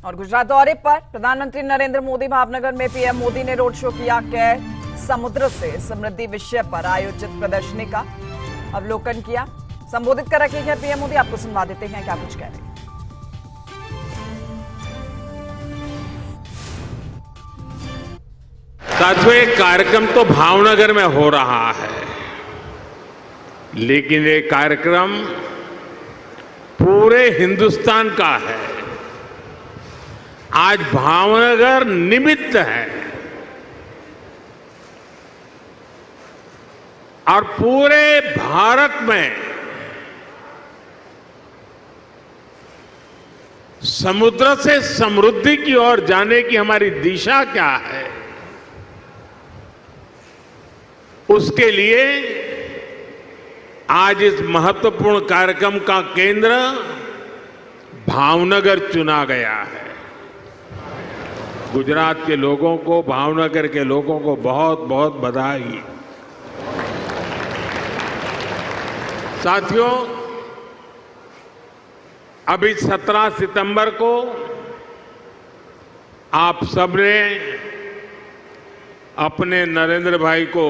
और गुजरात दौरे पर प्रधानमंत्री नरेंद्र मोदी भावनगर में पीएम मोदी ने रोड शो किया। समुद्र से समृद्धि विषय पर आयोजित प्रदर्शनी का अवलोकन किया। संबोधित कर रखे हैं पीएम मोदी, आपको सुनवा देते हैं क्या कुछ कह रहे हैं। साथियों, एक कार्यक्रम तो भावनगर में हो रहा है, लेकिन ये कार्यक्रम पूरे हिंदुस्तान का है। आज भावनगर निमित्त है और पूरे भारत में समुद्र से समृद्धि की ओर जाने की हमारी दिशा क्या है, उसके लिए आज इस महत्वपूर्ण कार्यक्रम का केंद्र भावनगर चुना गया है। गुजरात के लोगों को, भावनगर के लोगों को बहुत बहुत बधाई। साथियों, अभी 17 सितंबर को आप सबने अपने नरेंद्र भाई को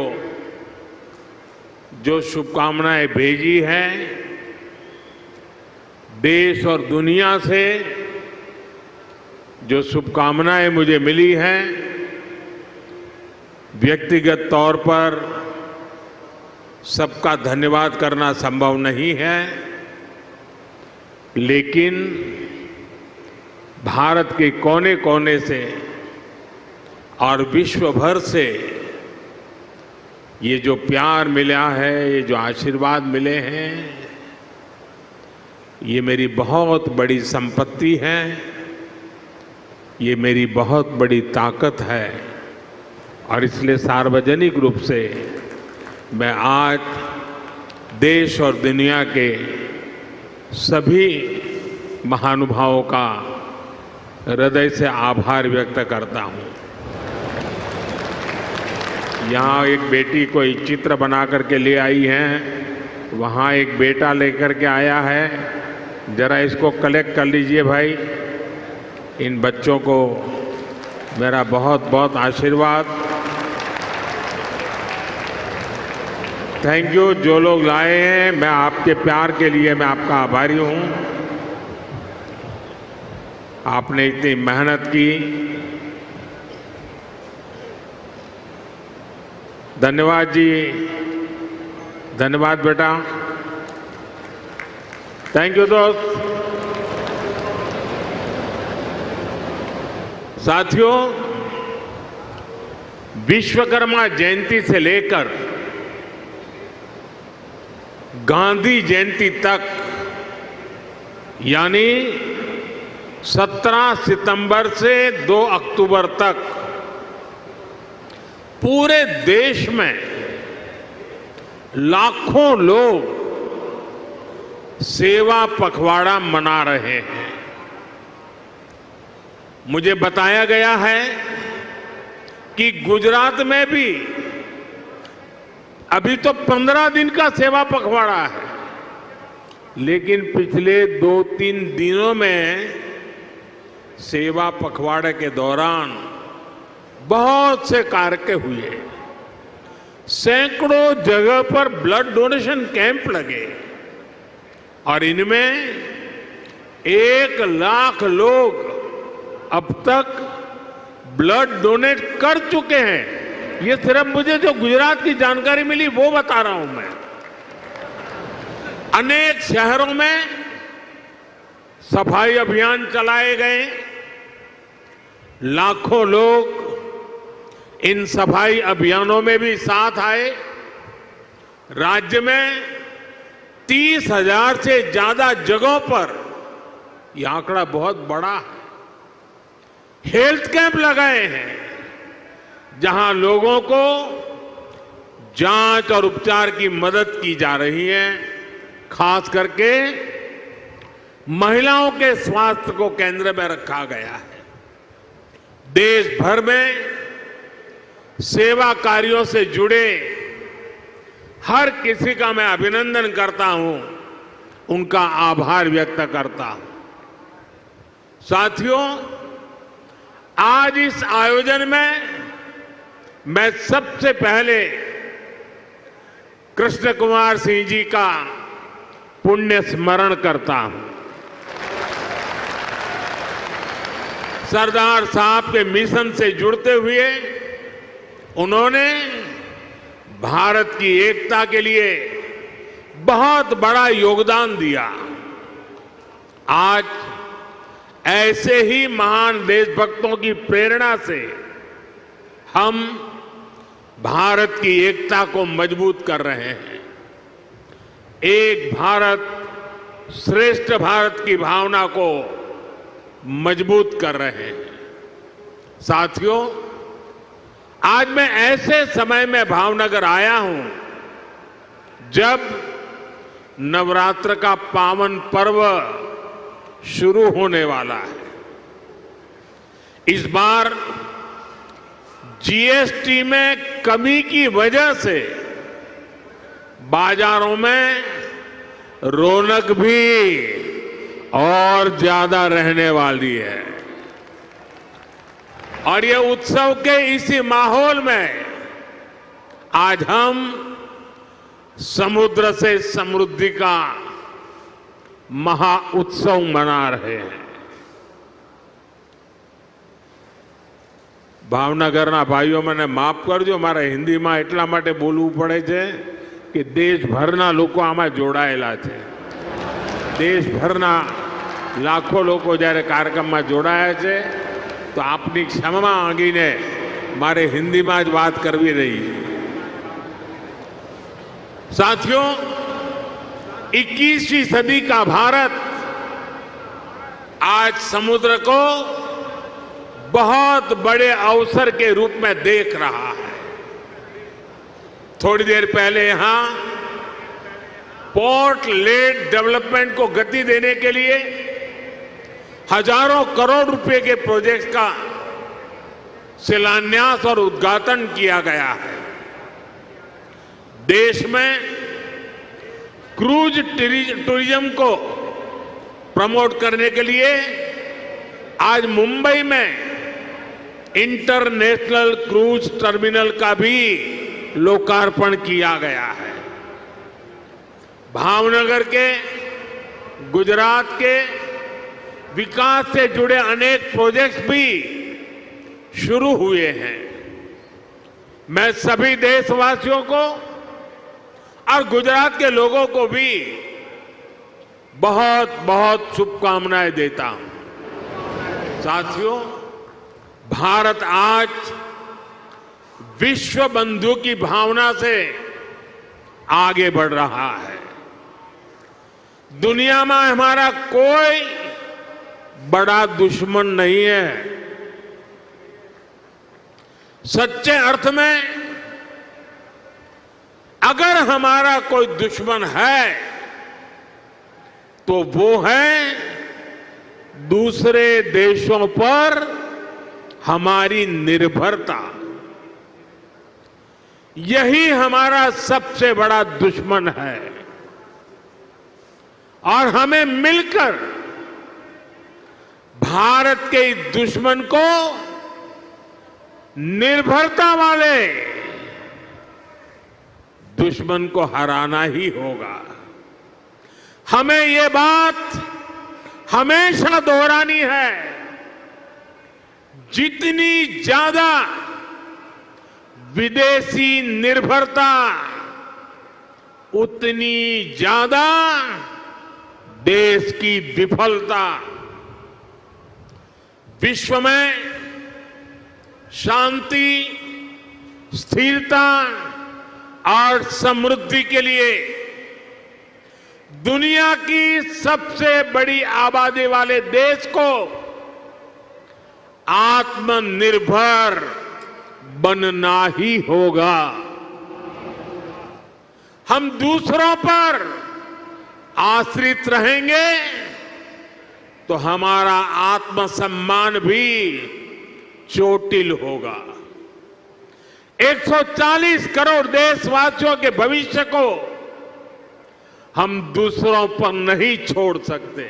जो शुभकामनाएं भेजी हैं, देश और दुनिया से जो शुभकामनाएं मुझे मिली हैं, व्यक्तिगत तौर पर सबका धन्यवाद करना संभव नहीं है, लेकिन भारत के कोने कोने से और विश्व भर से ये जो प्यार मिला है, ये जो आशीर्वाद मिले हैं, ये मेरी बहुत बड़ी संपत्ति है, ये मेरी बहुत बड़ी ताकत है। और इसलिए सार्वजनिक रूप से मैं आज देश और दुनिया के सभी महानुभावों का हृदय से आभार व्यक्त करता हूँ। यहाँ एक बेटी कोई चित्र बना करके ले आई है, वहाँ एक बेटा लेकर के आया है। जरा इसको कलेक्ट कर लीजिए भाई। इन बच्चों को मेरा बहुत बहुत आशीर्वाद। Thank you. जो लोग लाए हैं, मैं आपके प्यार के लिए मैं आपका आभारी हूँ। आपने इतनी मेहनत की, धन्यवाद जी, धन्यवाद बेटा। थैंक यू दोस्त। साथियों, विश्वकर्मा जयंती से लेकर गांधी जयंती तक, यानी 17 सितंबर से 2 अक्टूबर तक पूरे देश में लाखों लोग सेवा पखवाड़ा मना रहे हैं। मुझे बताया गया है कि गुजरात में भी अभी तो 15 दिन का सेवा पखवाड़ा है, लेकिन पिछले 2-3 दिनों में सेवा पखवाड़े के दौरान बहुत से कार्य हुए। सैकड़ों जगह पर ब्लड डोनेशन कैंप लगे और इनमें 1 लाख लोग अब तक ब्लड डोनेट कर चुके हैं। ये सिर्फ मुझे जो गुजरात की जानकारी मिली वो बता रहा हूं मैं। अनेक शहरों में सफाई अभियान चलाए गए। लाखों लोग इन सफाई अभियानों में भी साथ आए। राज्य में 30,000 से ज्यादा जगहों पर, यह आंकड़ा बहुत बड़ा है, हेल्थ कैंप लगाए हैं, जहां लोगों को जांच और उपचार की मदद की जा रही है। खास करके महिलाओं के स्वास्थ्य को केंद्र में रखा गया है। देश भर में सेवा कार्यों से जुड़े हर किसी का मैं अभिनंदन करता हूं, उनका आभार व्यक्त करता हूं। साथियों, आज इस आयोजन में मैं सबसे पहले कृष्ण कुमार सिंह जी का पुण्य स्मरण करता हूं। सरदार साहब के मिशन से जुड़ते हुए उन्होंने भारत की एकता के लिए बहुत बड़ा योगदान दिया। आज ऐसे ही महान देशभक्तों की प्रेरणा से हम भारत की एकता को मजबूत कर रहे हैं। एक भारत श्रेष्ठ भारत की भावना को मजबूत कर रहे हैं। साथियों, आज मैं ऐसे समय में भावनगर आया हूं जब नवरात्र का पावन पर्व शुरू होने वाला है। इस बार जीएसटी में कमी की वजह से बाजारों में रौनक भी और ज्यादा रहने वाली है। और ये उत्सव के इसी माहौल में आज हम समुद्र से समृद्धि का महा उत्सव मना रहे हैं। ભાવનગરના ભાઈઓ મને માફ કરજો, મારે હિન્દીમાં એટલા માટે બોલવું પડે છે કે દેશભરના લોકો આમાં જોડાયેલા છે। દેશભરના લાખો લોકો જ્યારે કાર્યક્રમમાં જોડાયા છે તો આપની ક્ષમા માંગીને મારે હિન્દીમાં જ વાત કરવી રહી। साथियों, 21वीं सदी का भारत आज समुद्र को बहुत बड़े अवसर के रूप में देख रहा है। थोड़ी देर पहले यहां पोर्ट लेड डेवलपमेंट को गति देने के लिए हजारों करोड़ रुपए के प्रोजेक्ट का शिलान्यास और उद्घाटन किया गया है। देश में क्रूज टूरिज्म को प्रमोट करने के लिए आज मुंबई में इंटरनेशनल क्रूज टर्मिनल का भी लोकार्पण किया गया है। भावनगर के, गुजरात के विकास से जुड़े अनेक प्रोजेक्ट्स भी शुरू हुए हैं। मैं सभी देशवासियों को और गुजरात के लोगों को भी बहुत बहुत शुभकामनाएं देता हूं। साथियों, भारत आज विश्व बंधु की भावना से आगे बढ़ रहा है। दुनिया में हमारा कोई बड़ा दुश्मन नहीं है। सच्चे अर्थ में अगर हमारा कोई दुश्मन है तो वो है दूसरे देशों पर हमारी निर्भरता। यही हमारा सबसे बड़ा दुश्मन है और हमें मिलकर भारत के इस दुश्मन को निर्भरता वाले दुश्मन को हराना ही होगा। हमें ये बात हमेशा दोहरानी है, जितनी ज्यादा विदेशी निर्भरता उतनी ज्यादा देश की विफलता। विश्व में शांति, स्थिरता और समृद्धि के लिए दुनिया की सबसे बड़ी आबादी वाले देश को आत्मनिर्भर बनना ही होगा। हम दूसरों पर आश्रित रहेंगे तो हमारा आत्मसम्मान भी चोटिल होगा। 140 करोड़ देशवासियों के भविष्य को हम दूसरों पर नहीं छोड़ सकते।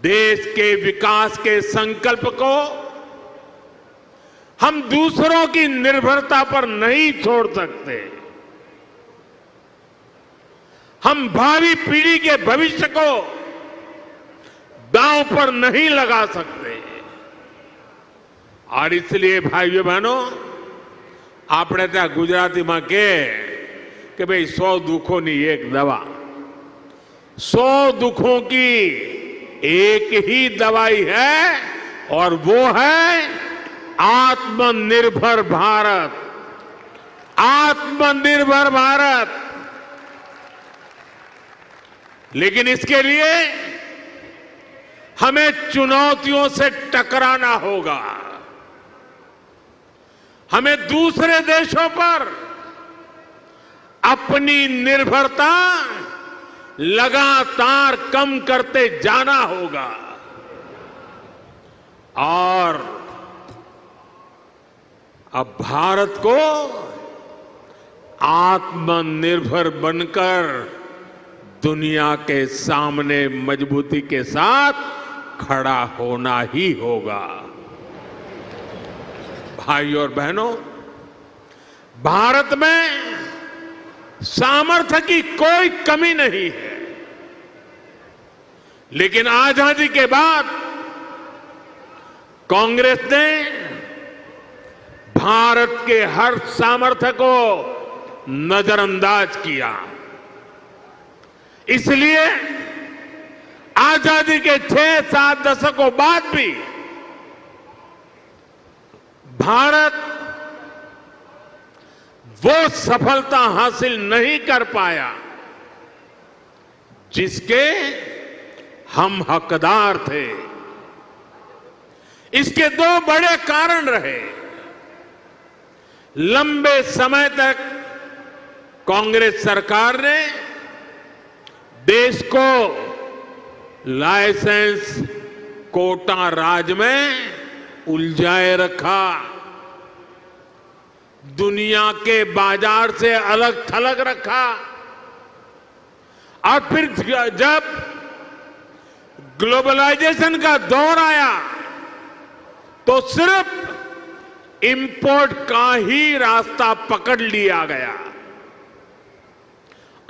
देश के विकास के संकल्प को हम दूसरों की निर्भरता पर नहीं छोड़ सकते। हम भावी पीढ़ी के भविष्य को दांव पर नहीं लगा सकते। और इसलिए भाइयों बहनों, આપણે ત્યાં ગુજરાતીમાં કે ભાઈ 100 દુઃખોની એક દવા, 100 दुखों की एक ही दवाई है और वो है आत्मनिर्भर भारत। आत्मनिर्भर भारत। लेकिन इसके लिए हमें चुनौतियों से टकराना होगा। हमें दूसरे देशों पर अपनी निर्भरता लगातार कम करते जाना होगा और अब भारत को आत्मनिर्भर बनकर दुनिया के सामने मजबूती के साथ खड़ा होना ही होगा। भाइयों और बहनों, भारत में सामर्थ्य की कोई कमी नहीं है, लेकिन आजादी के बाद कांग्रेस ने भारत के हर सामर्थ्य को नजरअंदाज किया। इसलिए आजादी के 6-7 दशकों बाद भी भारत वो सफलता हासिल नहीं कर पाया जिसके हम हकदार थे। इसके 2 बड़े कारण रहे। लंबे समय तक कांग्रेस सरकार ने देश को लाइसेंस कोटा राज में उलझाए रखा, दुनिया के बाजार से अलग थलग रखा और फिर जब ग्लोबलाइजेशन का दौर आया तो सिर्फ इंपोर्ट का ही रास्ता पकड़ लिया गया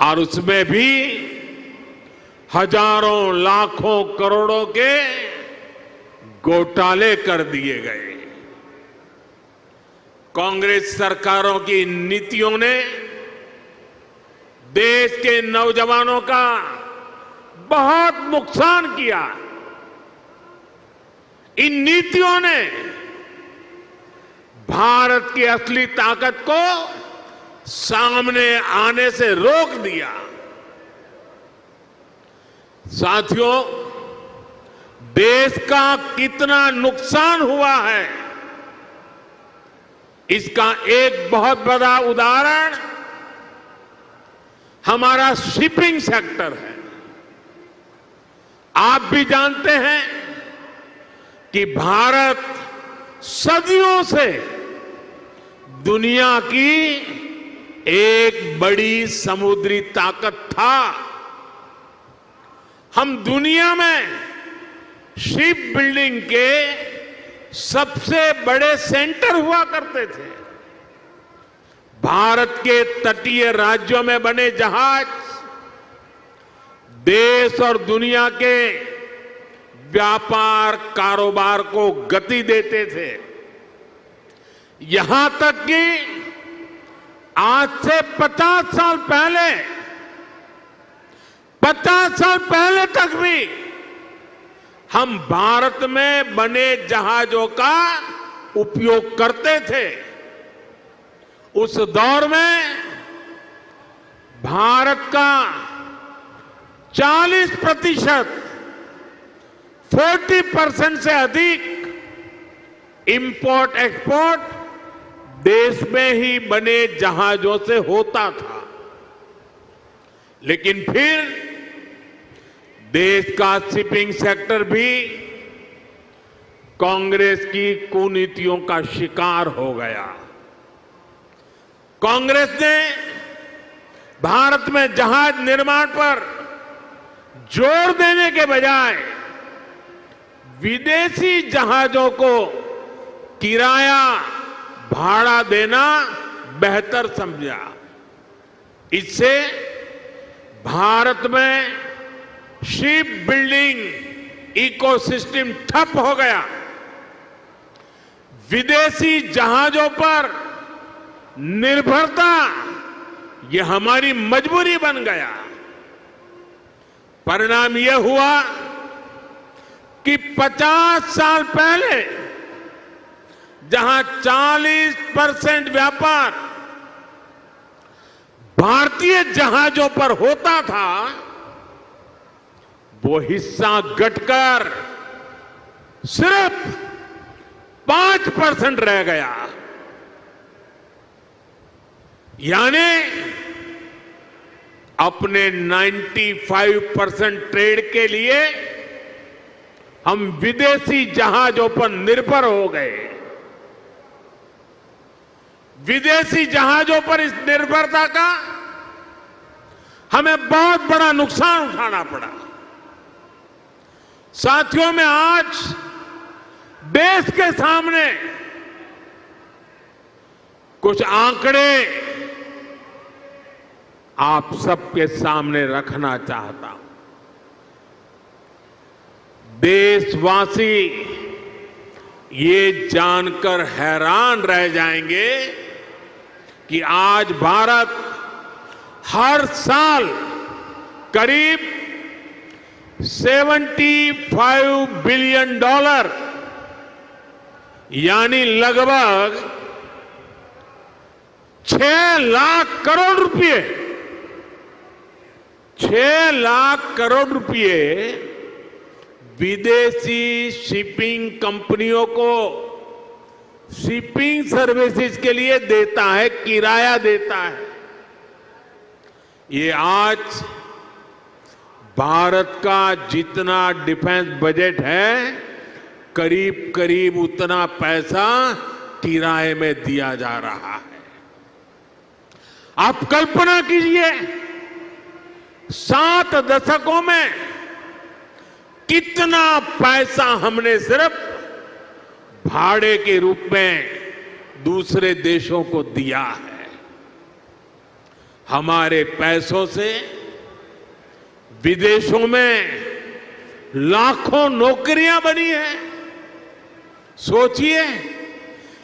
और उसमें भी हजारों लाखों करोड़ों के घोटाले कर दिए गए। कांग्रेस सरकारों की नीतियों ने देश के नौजवानों का बहुत नुकसान किया। इन नीतियों ने भारत की असली ताकत को सामने आने से रोक दिया। साथियों, देश का कितना नुकसान हुआ है इसका एक बहुत बड़ा उदाहरण हमारा शिपिंग सेक्टर है। आप भी जानते हैं कि भारत सदियों से दुनिया की एक बड़ी समुद्री ताकत था। हम दुनिया में शिप बिल्डिंग के सबसे बड़े सेंटर हुआ करते थे। भारत के तटीय राज्यों में बने जहाज देश और दुनिया के व्यापार कारोबार को गति देते थे। यहां तक कि आज से 50 साल पहले तक भी हम भारत में बने जहाजों का उपयोग करते थे। उस दौर में भारत का 40% से अधिक इंपोर्ट एक्सपोर्ट देश में ही बने जहाजों से होता था। लेकिन फिर देश का शिपिंग सेक्टर भी कांग्रेस की कुनीतियों का शिकार हो गया। कांग्रेस ने भारत में जहाज निर्माण पर जोर देने के बजाय विदेशी जहाजों को किराया भाड़ा देना बेहतर समझा। इससे भारत में शिप बिल्डिंग इकोसिस्टम ठप हो गया। विदेशी जहाजों पर निर्भरता ये हमारी मजबूरी बन गया। परिणाम यह हुआ कि 50 साल पहले जहां 40% व्यापार भारतीय जहाजों पर होता था, वो हिस्सा घटकर सिर्फ 5% रह गया। यानी अपने 95% ट्रेड के लिए हम विदेशी जहाजों पर निर्भर हो गए। विदेशी जहाजों पर इस निर्भरता का हमें बहुत बड़ा नुकसान उठाना पड़ा। साथियों, में आज देश के सामने कुछ आंकड़े आप सबके सामने रखना चाहता हूं। देशवासी ये जानकर हैरान रह जाएंगे कि आज भारत हर साल करीब $75 बिलियन यानी लगभग 6 लाख करोड़ रुपए 6 लाख करोड़ रुपए विदेशी शिपिंग कंपनियों को शिपिंग सर्विसेज के लिए देता है, किराया देता है। ये आज भारत का जितना डिफेंस बजट है, करीब करीब उतना पैसा किराए में दिया जा रहा है। आप कल्पना कीजिए, 7 दशकों में कितना पैसा हमने सिर्फ भाड़े के रूप में दूसरे देशों को दिया है। हमारे पैसों से विदेशों में लाखों नौकरियां बनी हैं। सोचिए,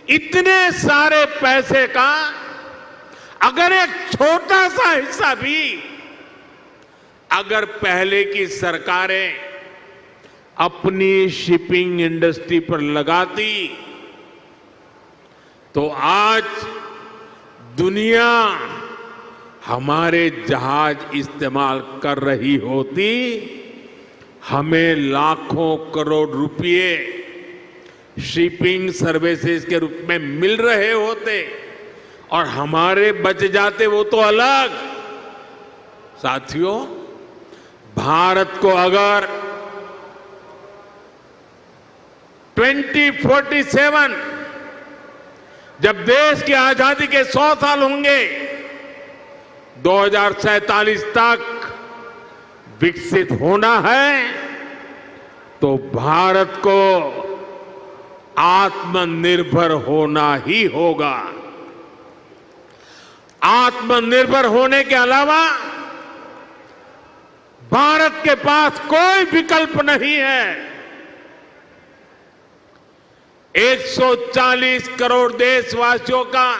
इतने सारे पैसे का अगर एक छोटा सा हिस्सा भी अगर पहले की सरकारें अपनी शिपिंग इंडस्ट्री पर लगाती, तो आज दुनिया हमारे जहाज इस्तेमाल कर रही होती, हमें लाखों करोड़ रुपए शिपिंग सर्विसेज के रूप में मिल रहे होते और हमारे बच जाते वो तो अलग। साथियों, भारत को अगर 2047 जब देश की आजादी के 100 साल होंगे, 2047 तक विकसित होना है, तो भारत को आत्मनिर्भर होना ही होगा। आत्मनिर्भर होने के अलावा भारत के पास कोई विकल्प नहीं है। 140 करोड़ देशवासियों का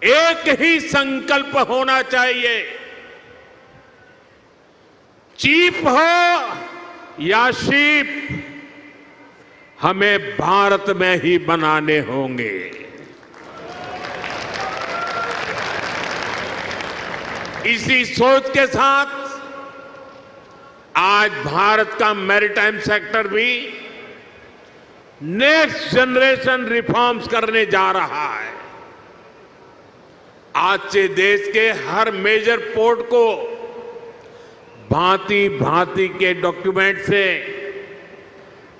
एक ही संकल्प होना चाहिए, चीप हो या शिप, हमें भारत में ही बनाने होंगे। इसी सोच के साथ आज भारत का मैरीटाइम सेक्टर भी नेक्स्ट जनरेशन रिफॉर्म्स करने जा रहा है। आज से देश के हर मेजर पोर्ट को भांति भांति के डॉक्यूमेंट से,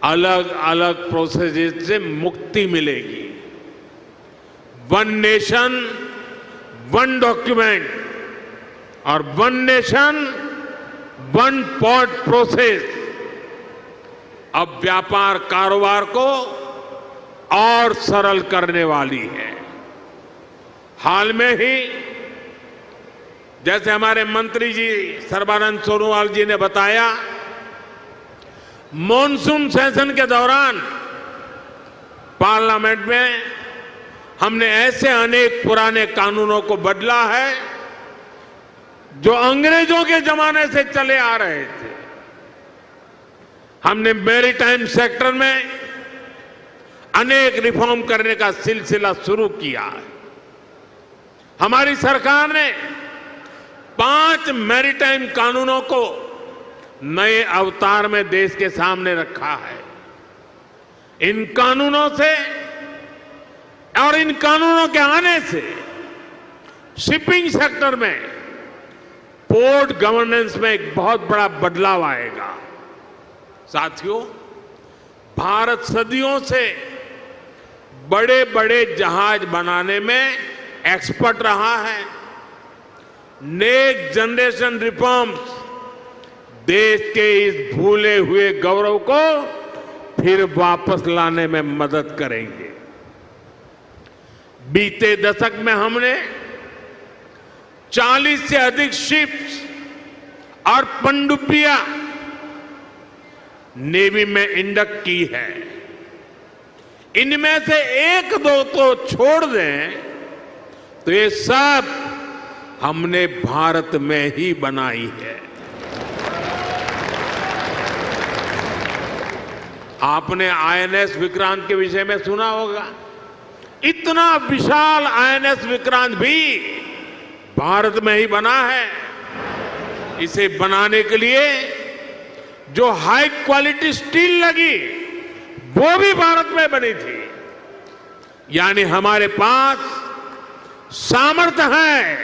अलग अलग प्रोसेस से मुक्ति मिलेगी। वन नेशन वन डॉक्यूमेंट और one nation one port process, अब व्यापार कारोबार को और सरल करने वाली है। हाल में ही जैसे हमारे मंत्री जी सर्बानंद सोनोवाल जी ने बताया, मॉनसून सेशन के दौरान पार्लियामेंट में हमने ऐसे अनेक पुराने कानूनों को बदला है जो अंग्रेजों के जमाने से चले आ रहे थे। हमने मैरीटाइम सेक्टर में अनेक रिफॉर्म करने का सिलसिला शुरू किया है। हमारी सरकार ने 5 मैरीटाइम कानूनों को नए अवतार में देश के सामने रखा है। इन कानूनों से और इन कानूनों के आने से शिपिंग सेक्टर में, पोर्ट गवर्नेंस में एक बहुत बड़ा बदलाव आएगा। साथियों, भारत सदियों से बड़े बड़े जहाज बनाने में एक्सपर्ट रहा है। नेक्स्ट जनरेशन रिफॉर्म्स देश के इस भूले हुए गौरव को फिर वापस लाने में मदद करेंगे। बीते दशक में हमने 40 से अधिक शिप्स और पनडुब्बियां नेवी में इंडक्ट की है। इनमें से 1-2 तो छोड़ दें तो ये सब हमने भारत में ही बनाई है। आपने आईएनएस विक्रांत के विषय में सुना होगा। इतना विशाल आईएनएस विक्रांत भी भारत में ही बना है। इसे बनाने के लिए जो हाई क्वालिटी स्टील लगी वो भी भारत में बनी थी। यानी हमारे पास सामर्थ्य है,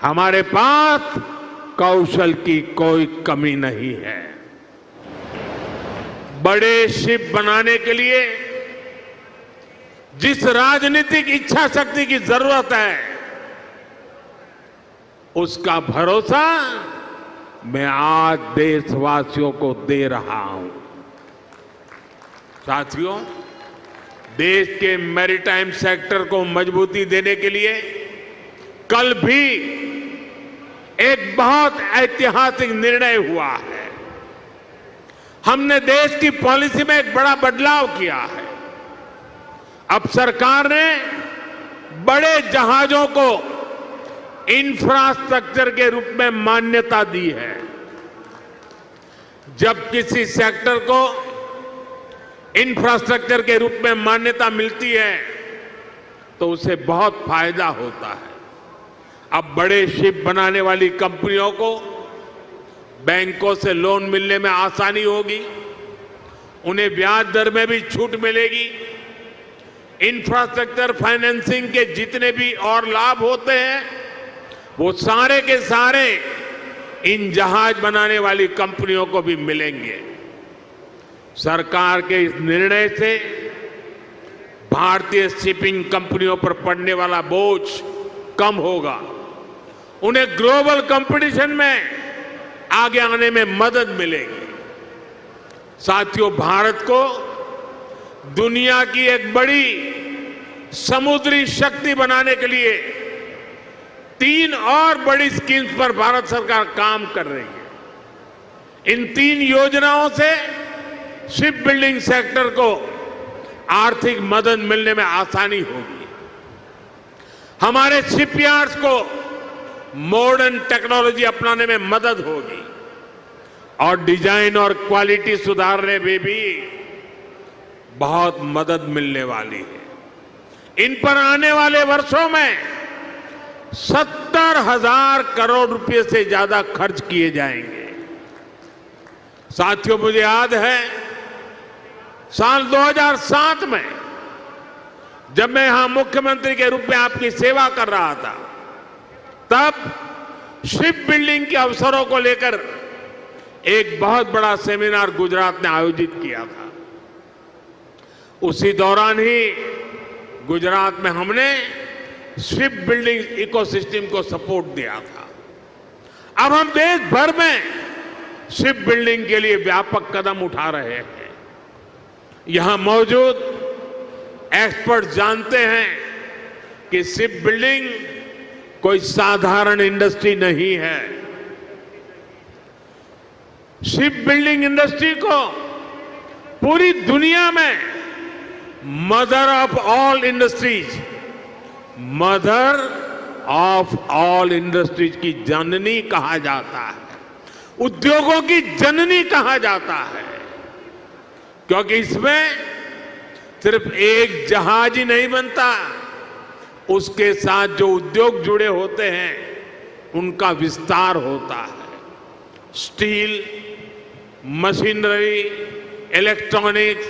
हमारे पास कौशल की कोई कमी नहीं है। बड़े शिप बनाने के लिए जिस राजनीतिक इच्छा शक्ति की जरूरत है, उसका भरोसा मैं आज देशवासियों को दे रहा हूं। साथियों, देश के मैरीटाइम सेक्टर को मजबूती देने के लिए कल भी एक बहुत ऐतिहासिक निर्णय हुआ है। हमने देश की पॉलिसी में एक बड़ा बदलाव किया है। अब सरकार ने बड़े जहाजों को इंफ्रास्ट्रक्चर के रूप में मान्यता दी है। जब किसी सेक्टर को इंफ्रास्ट्रक्चर के रूप में मान्यता मिलती है तो उसे बहुत फायदा होता है। अब बड़े शिप बनाने वाली कंपनियों को बैंकों से लोन मिलने में आसानी होगी, उन्हें ब्याज दर में भी छूट मिलेगी। इंफ्रास्ट्रक्चर फाइनेंसिंग के जितने भी और लाभ होते हैं वो सारे के सारे इन जहाज बनाने वाली कंपनियों को भी मिलेंगे। सरकार के इस निर्णय से भारतीय शिपिंग कंपनियों पर पड़ने वाला बोझ कम होगा, उन्हें ग्लोबल कंपटीशन में आगे आने में मदद मिलेगी। साथियों, भारत को दुनिया की एक बड़ी समुद्री शक्ति बनाने के लिए 3 और बड़ी स्कीम्स पर भारत सरकार काम कर रही है। इन 3 योजनाओं से शिप बिल्डिंग सेक्टर को आर्थिक मदद मिलने में आसानी होगी। हमारे शिपयार्ड्स को मॉडर्न टेक्नोलॉजी अपनाने में मदद होगी और डिजाइन और क्वालिटी सुधारने में भी बहुत मदद मिलने वाली है। इन पर आने वाले वर्षों में 70,000 करोड़ रुपए से ज्यादा खर्च किए जाएंगे। साथियों, मुझे याद है साल 2007 में जब मैं यहां मुख्यमंत्री के रूप में आपकी सेवा कर रहा था, तब शिप बिल्डिंग के अवसरों को लेकर एक बहुत बड़ा सेमिनार गुजरात ने आयोजित किया था। उसी दौरान ही गुजरात में हमने शिप बिल्डिंग इकोसिस्टम को सपोर्ट दिया था। अब हम देश भर में शिप बिल्डिंग के लिए व्यापक कदम उठा रहे हैं। यहां मौजूद एक्सपर्ट जानते हैं कि शिप बिल्डिंग कोई साधारण इंडस्ट्री नहीं है। शिप बिल्डिंग इंडस्ट्री को पूरी दुनिया में mother of all industries, mother of all industries की जननी कहा जाता है, उद्योगों की जननी कहा जाता है, क्योंकि इसमें सिर्फ एक जहाज ही नहीं बनता, उसके साथ जो उद्योग जुड़े होते हैं उनका विस्तार होता है। Steel, machinery, electronics,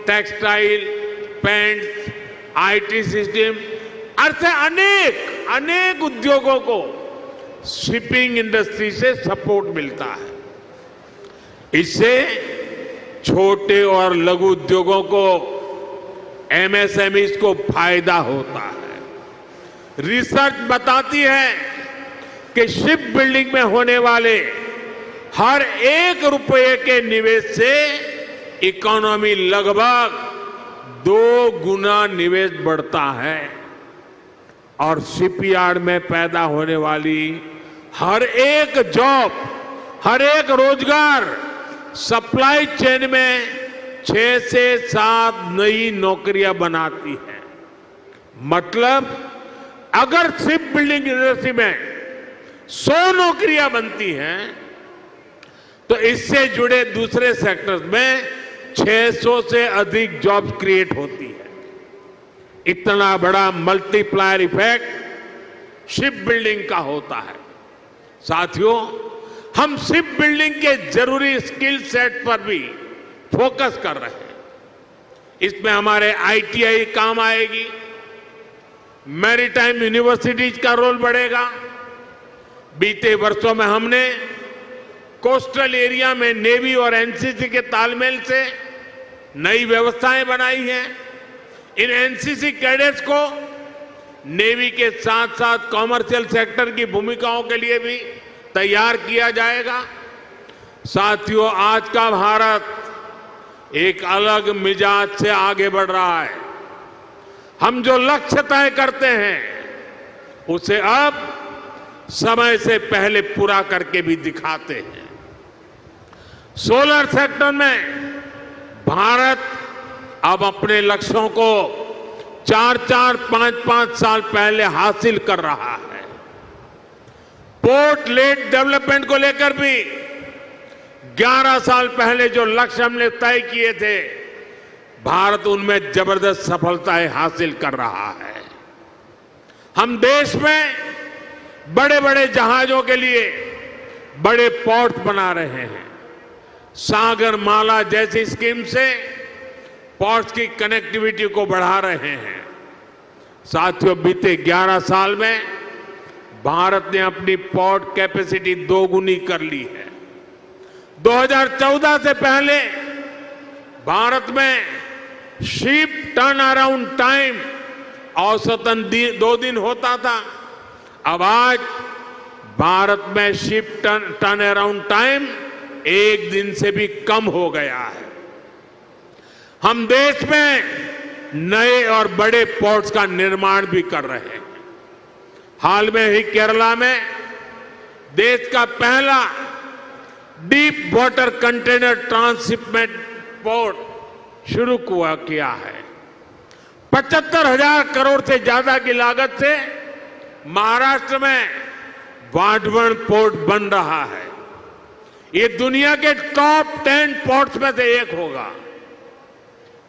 textile, paints, IT system, ऐसे अनेक उद्योगों को शिपिंग इंडस्ट्री से सपोर्ट मिलता है। इससे छोटे और लघु उद्योगों को, एमएसएमईज को फायदा होता है। रिसर्च बताती है कि शिप बिल्डिंग में होने वाले हर 1 रुपये के निवेश से इकोनॉमी लगभग 2 गुना निवेश बढ़ता है और शिपयार्ड में पैदा होने वाली हर एक जॉब, हर एक रोजगार सप्लाई चेन में 6 से 7 नई नौकरियां बनाती है। मतलब अगर शिप बिल्डिंग इंडस्ट्री में 100 नौकरियां बनती हैं तो इससे जुड़े दूसरे सेक्टर्स में 600 से अधिक जॉब्स क्रिएट होती है। इतना बड़ा मल्टीप्लायर इफेक्ट शिप बिल्डिंग का होता है। साथियों, हम शिप बिल्डिंग के जरूरी स्किल सेट पर भी फोकस कर रहे हैं। इसमें हमारे आईटीआई काम आएगी, मैरीटाइम यूनिवर्सिटीज का रोल बढ़ेगा। बीते वर्षों में हमने कोस्टल एरिया में नेवी और एनसीसी के तालमेल से नई व्यवस्थाएं बनाई हैं। इन एनसीसी कैडेट्स को नेवी के साथ साथ कॉमर्शियल सेक्टर की भूमिकाओं के लिए भी तैयार किया जाएगा। साथियों, आज का भारत एक अलग मिजाज से आगे बढ़ रहा है। हम जो लक्ष्य तय करते हैं उसे अब समय से पहले पूरा करके भी दिखाते हैं। सोलर सेक्टर में भारत अब अपने लक्ष्यों को 4-4, 5-5 साल पहले हासिल कर रहा है। पोर्ट लेड डेवलपमेंट को लेकर भी 11 साल पहले जो लक्ष्य हमने तय किए थे, भारत उनमें जबरदस्त सफलताएं हासिल कर रहा है। हम देश में बड़े बड़े जहाजों के लिए बड़े पोर्ट बना रहे हैं। सागर माला जैसी स्कीम से पोर्ट्स की कनेक्टिविटी को बढ़ा रहे हैं। साथियों, बीते 11 साल में भारत ने अपनी पोर्ट कैपेसिटी 2 गुनी कर ली है। 2014 से पहले भारत में शिप टर्न अराउंड टाइम औसतन 2 दिन होता था। अब आज भारत में शिप टर्न अराउंड टाइम 1 दिन से भी कम हो गया है। हम देश में नए और बड़े पोर्ट्स का निर्माण भी कर रहे हैं। हाल में ही केरला में देश का पहला deep water container transshipment port शुरू किया है। 75,000 करोड़ से ज्यादा की लागत से महाराष्ट्र में वाढवण पोर्ट बन रहा है। ये दुनिया के टॉप 10 पोर्ट्स में से एक होगा।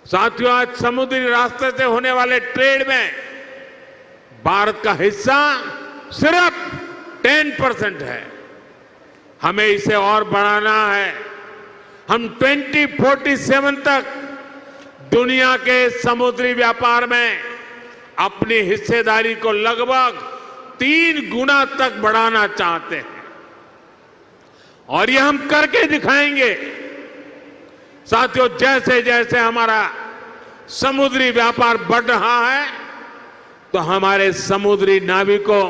साथियों, आज समुद्री रास्ते से होने वाले ट्रेड में भारत का हिस्सा सिर्फ 10% है। हमें इसे और बढ़ाना है। हम 2047 तक दुनिया के समुद्री व्यापार में अपनी हिस्सेदारी को लगभग 3 गुना तक बढ़ाना चाहते हैं और ये हम करके दिखाएंगे। साथियों, जैसे जैसे हमारा समुद्री व्यापार बढ़ रहा है तो हमारे समुद्री नाविकों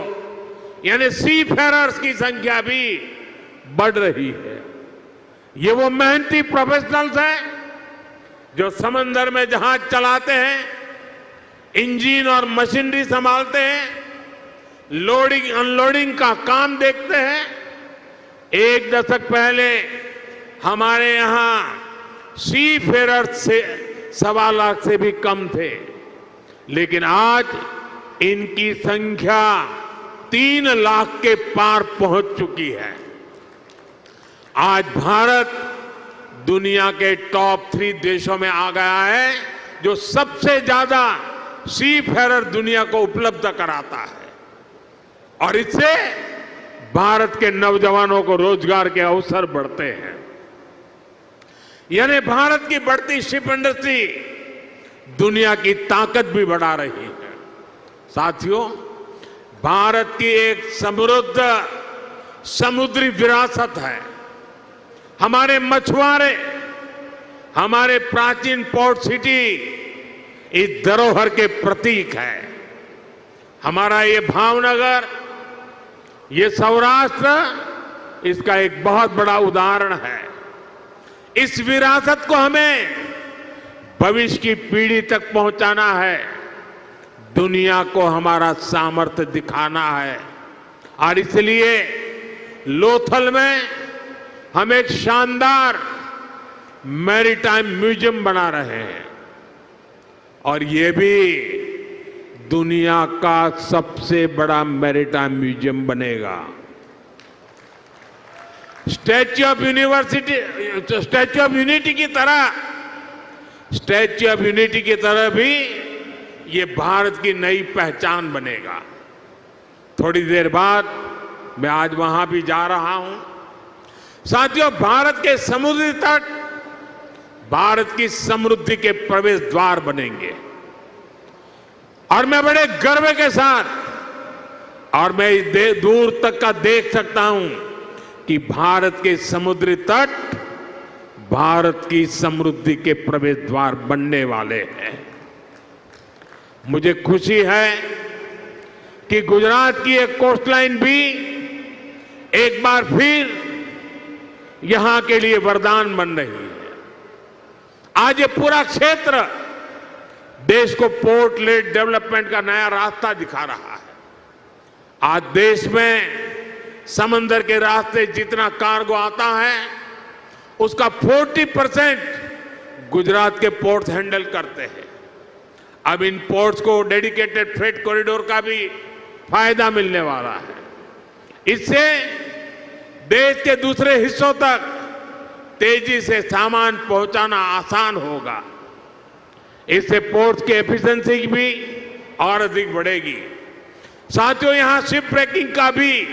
यानी सी फेरर्स की संख्या भी बढ़ रही है। ये वो मेहनती प्रोफेशनल्स हैं जो समंदर में जहाज चलाते हैं, इंजन और मशीनरी संभालते हैं, लोडिंग अनलोडिंग का काम देखते हैं। एक दशक पहले हमारे यहां सी फेरर्स से 1.25 लाख से भी कम थे, लेकिन आज इनकी संख्या 3 लाख के पार पहुंच चुकी है। आज भारत दुनिया के टॉप 3 देशों में आ गया है जो सबसे ज्यादा सी फेरर दुनिया को उपलब्ध कराता है, और इससे भारत के नौजवानों को रोजगार के अवसर बढ़ते हैं। यानी भारत की बढ़ती शिप इंडस्ट्री दुनिया की ताकत भी बढ़ा रही है। साथियों, भारत की एक समृद्ध समुद्री विरासत है। हमारे मछुआरे, हमारे प्राचीन पोर्ट सिटी इस धरोहर के प्रतीक है। हमारा ये भावनगर, ये सौराष्ट्र इसका एक बहुत बड़ा उदाहरण है। इस विरासत को हमें भविष्य की पीढ़ी तक पहुंचाना है, दुनिया को हमारा सामर्थ्य दिखाना है, और इसलिए लोथल में हम एक शानदार मैरीटाइम म्यूजियम बना रहे हैं, और ये भी दुनिया का सबसे बड़ा मैरीटाइम म्यूजियम बनेगा। स्टैच्यू ऑफ यूनिटी की तरह भी ये भारत की नई पहचान बनेगा। थोड़ी देर बाद मैं आज वहां भी जा रहा हूं। साथियों, भारत के समुद्री तट भारत की समृद्धि के प्रवेश द्वार बनेंगे, और मैं बड़े गर्व के साथ, और मैं दूर तक का देख सकता हूं कि भारत के समुद्री तट भारत की समृद्धि के प्रवेश द्वार बनने वाले हैं। मुझे खुशी है कि गुजरात की एक कोस्टलाइन भी एक बार फिर यहां के लिए वरदान बन रही है। आज ये पूरा क्षेत्र देश को पोर्ट लेड डेवलपमेंट का नया रास्ता दिखा रहा है। आज देश में समंदर के रास्ते जितना कार्गो आता है, उसका 40% गुजरात के पोर्ट्स हैंडल करते हैं। अब इन पोर्ट्स को डेडिकेटेड फ्रेट कॉरिडोर का भी फायदा मिलने वाला है। इससे देश के दूसरे हिस्सों तक तेजी से सामान पहुंचाना आसान होगा। इससे पोर्ट्स की एफिशिएंसी भी और अधिक बढ़ेगी। साथियों, यहां शिप ब्रेकिंग का भी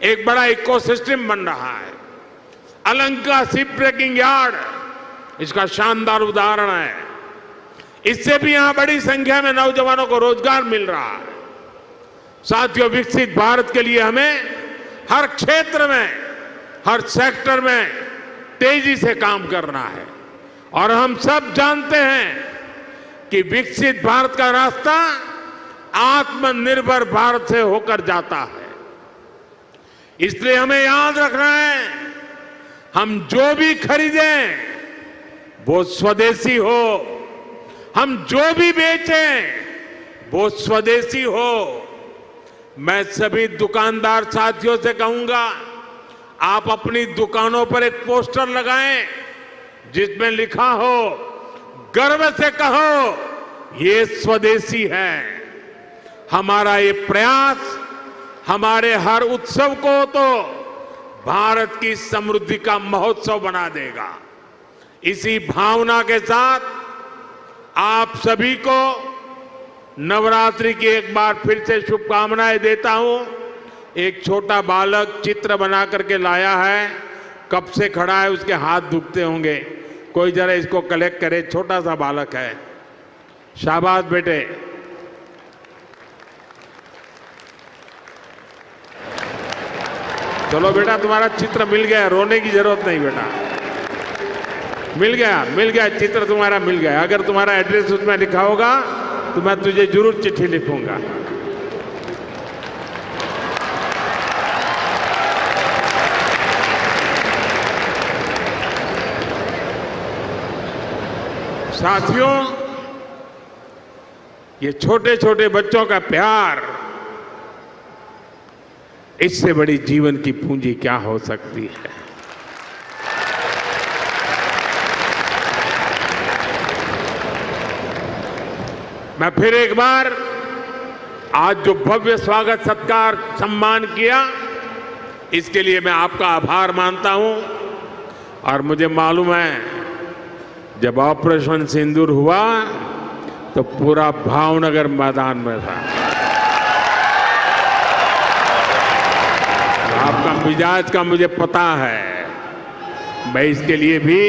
एक बड़ा इकोसिस्टम बन रहा है। अलंका शिप ब्रेकिंग यार्ड इसका शानदार उदाहरण है। इससे भी यहां बड़ी संख्या में नौजवानों को रोजगार मिल रहा है। साथियों, विकसित भारत के लिए हमें हर क्षेत्र में, हर सेक्टर में तेजी से काम करना है, और हम सब जानते हैं कि विकसित भारत का रास्ता आत्मनिर्भर भारत से होकर जाता है। इसलिए हमें याद रखना है, हम जो भी खरीदें वो स्वदेशी हो, हम जो भी बेचें वो स्वदेशी हो। मैं सभी दुकानदार साथियों से कहूंगा, आप अपनी दुकानों पर एक पोस्टर लगाएं जिसमें लिखा हो, गर्व से कहो ये स्वदेशी है। हमारा ये प्रयास हमारे हर उत्सव को तो भारत की समृद्धि का महोत्सव बना देगा। इसी भावना के साथ आप सभी को नवरात्रि की एक बार फिर से शुभकामनाएं देता हूं। एक छोटा बालक चित्र बना करके लाया है, कब से खड़ा है, उसके हाथ दुखते होंगे। कोई जरा इसको कलेक्ट करे, छोटा सा बालक है। शाबाश बेटे। चलो बेटा, तुम्हारा चित्र मिल गया, रोने की जरूरत नहीं बेटा, मिल गया चित्र तुम्हारा मिल गया। अगर तुम्हारा एड्रेस उसमें लिखा होगा तो मैं तुझे जरूर चिट्ठी लिखूंगा। साथियों, ये छोटे छोटे बच्चों का प्यार, इससे बड़ी जीवन की पूंजी क्या हो सकती है। मैं फिर एक बार आज जो भव्य स्वागत सत्कार सम्मान किया, इसके लिए मैं आपका आभार मानता हूं। और मुझे मालूम है, जब ऑपरेशन सिंदूर हुआ तो पूरा भावनगर मैदान में था। आपका मिजाज का मुझे पता है। मैं इसके लिए भी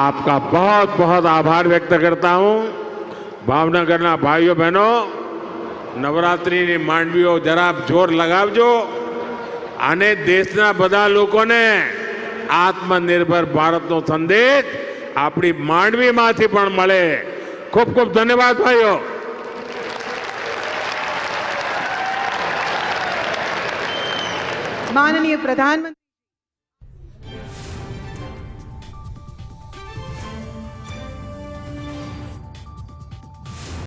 आपका बहुत बहुत आभार व्यक्त करता हूं। भावनगરના ભાઈઓ બહેનો, નવરાત્રિની માંડવીઓ જરા જોર લગાવજો અને દેશના બધા લોકોને આત્મનિર્ભર ભારતનો સંદેશ આપણી માંડવીમાંથી પણ મળે। ખૂબ ખૂબ ધન્યવાદ ભાઈઓ। माननीय प्रधानमंत्री